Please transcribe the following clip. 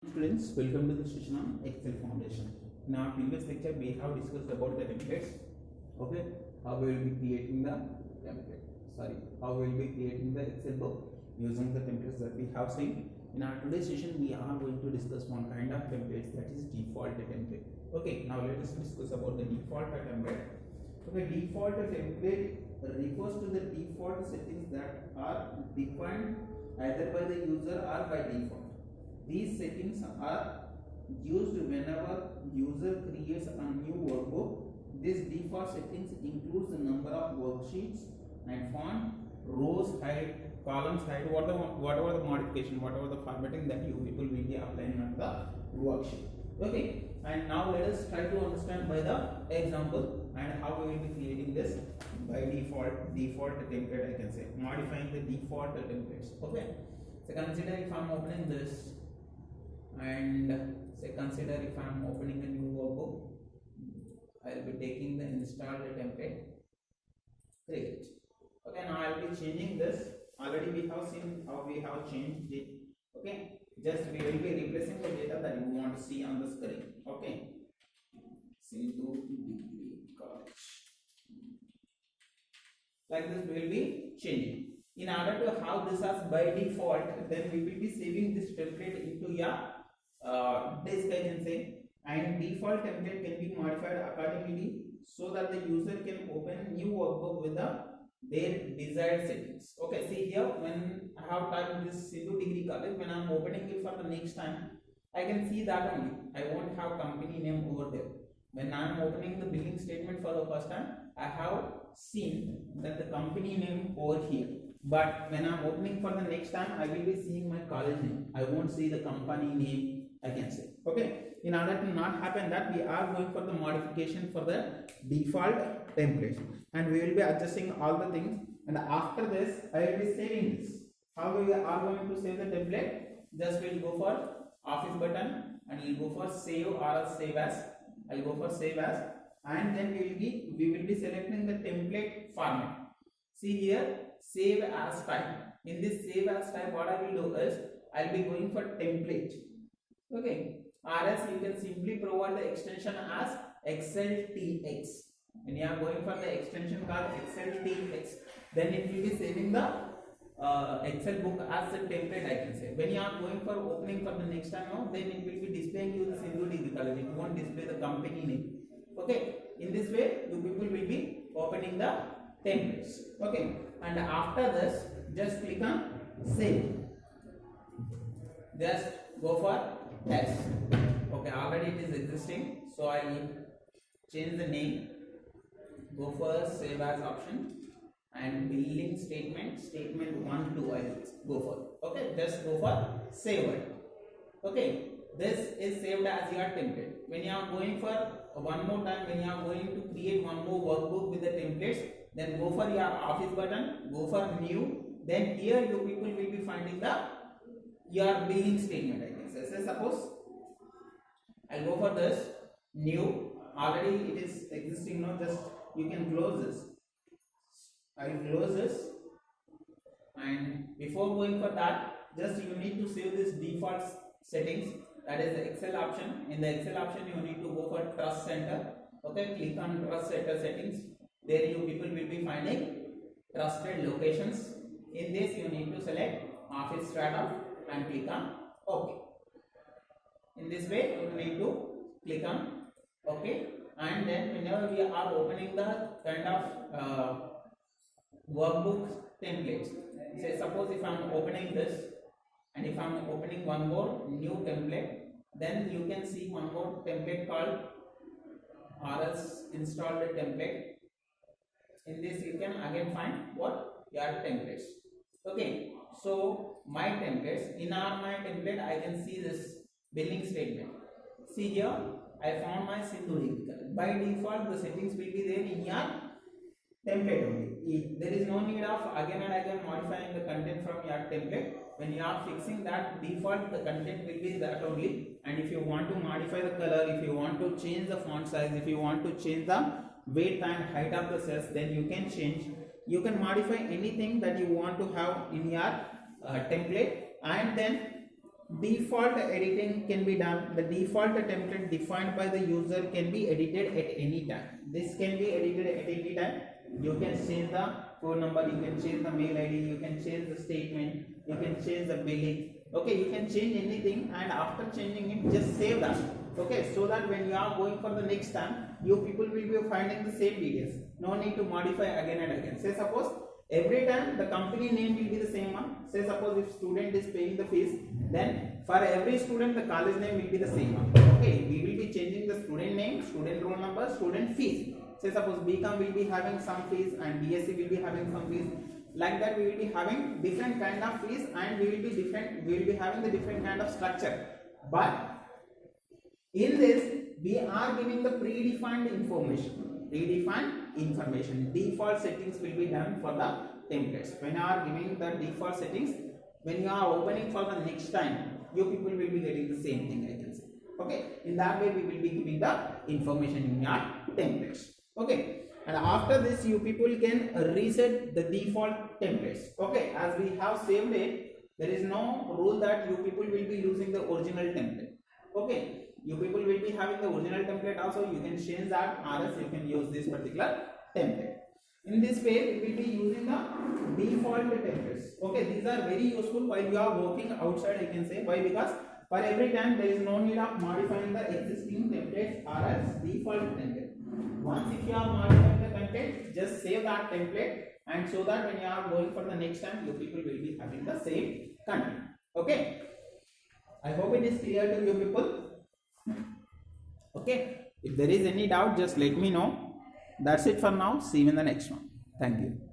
Students, welcome to the session on Excel Foundation. In our previous lecture, we have discussed about the templates. Okay, how we will be creating the template. How we will be creating the Excel book using the templates that we have seen. In our today's session, we are going to discuss one kind of templates, that is default template. Okay, now let us discuss about the default template. Okay, default template refers to the default settings that are defined either by the user or by default. These settings are used whenever user creates a new workbook. This default settings includes the number of worksheets and font, rows height, columns height, whatever the modification, whatever the formatting that you people will be applying on the worksheet. Okay, and now let us try to understand by the example and how we will be creating this by default template. I can say modifying the default templates. Okay, so consider if I am opening this. And say consider if I am opening a new workbook, I will be taking the installed template, create. Okay, now I will be changing this. Already we have seen how we have changed it. Okay, just we will be replacing the data that you want to see on the screen. Okay, sem5 college. Like this we will be changing. In order to have this as by default, then we will be saving this template into your disk, I can say, and default template can be modified accordingly so that the user can open new workbook with their desired settings. Okay, see here when I have typed this sem5 college, when I am opening it for the next time, I can see that only. I won't have company name over there. When I am opening the billing statement for the first time, I have seen that the company name over here. But when I am opening for the next time, I will be seeing my college name. I won't see the company name, I can say. Okay, in order to not happen that, we are going for the modification for the default template, and we will be adjusting all the things. And after this, I will be saving this. How we are going to save the template? Just we will go for office button and we will go for save or save as. I will go for save as, and then we will be selecting the template format. See here, save as type. In this save as type, what I will do is I will be going for template. Okay, or else you can simply provide the extension as XLTX. When you are going for the extension called XLTX, then it will be saving the Excel book as a template, I can say. When you are going for opening for the next time now, then it will be displaying you the sem5 college. It won't display the company name. Okay, in this way, you people will be opening the templates. Okay, and after this, just click on save. Just go for S. Okay, already it is existing, so I will change the name. Go for save as option, and billing statement 1 2 I will go for. Okay, just go for save it. Okay, this is saved as your template. When you are going for one more time, when you are going to create one more workbook with the templates, then go for your office button, go for new. Then here you people will be finding your billing statement, I can say. So suppose I'll go for this new. Already it is existing now. Just you can close this. I will close this, and before going for that, just you need to save this default settings. That is the Excel option. In the Excel option, you need to go for Trust Center. Okay, click on Trust Center settings. There you people will be finding trusted locations. In this, you need to select Office Strata and click on OK. In this way, you need to click on OK, and then whenever we are opening the kind of workbook templates, say suppose if I am opening this, and if I am opening one more new template, then you can see one more template called RS installed template. In this you can again find what your templates. Okay, so my templates, in my template I can see this billing statement. See here, I found my sem5. By default the settings will be there in your template only. There is no need of again and again modifying the content from your template. When you are fixing that default, the content will be that only. And if you want to modify the color, if you want to change the font size, if you want to change the width and height of the cells, then you can change. You can modify anything that you want to have in your template, and then default editing can be done. The default template defined by the user can be edited at any time. This can be edited at any time. You can change the phone number, you can change the mail ID, you can change the statement, you can change the billing. Okay, you can change anything, and after changing it, just save that. Okay, so that when you are going for the next time, you people will be finding the same details. No need to modify again and again. Say suppose every time the company name will be the same one. Say suppose if student is paying the fees, then for every student the college name will be the same one. Okay, we will be changing the student name, student roll number, student fees. Say suppose bcom will be having some fees and bsc will be having some fees. Like that we will be having different kind of fees, and we will be having the different kind of structure. But in this we are giving the predefined information. Default settings will be done for the templates. When you are giving the default settings, when you are opening for the next time, you people will be getting the same thing, I can say. Okay, in that way we will be giving the information in your templates. Okay, and after this you people can reset the default templates. Okay, as we have saved it, there is no rule that you people will be using the original template. Okay, you people will be having the original template also. You can change that, or else you can use this particular template. In this way we will be using the default templates. Okay, these are very useful while you are working outside, I can say. Why? Because for every time there is no need of modifying the existing templates or else default template. Once if you are modifying the content, just save that template, and so that when you are going for the next time, you people will be having the same content. Okay, I hope it is clear to you people. Okay, if there is any doubt, just let me know. That's it for now. See you in the next one. Thank you.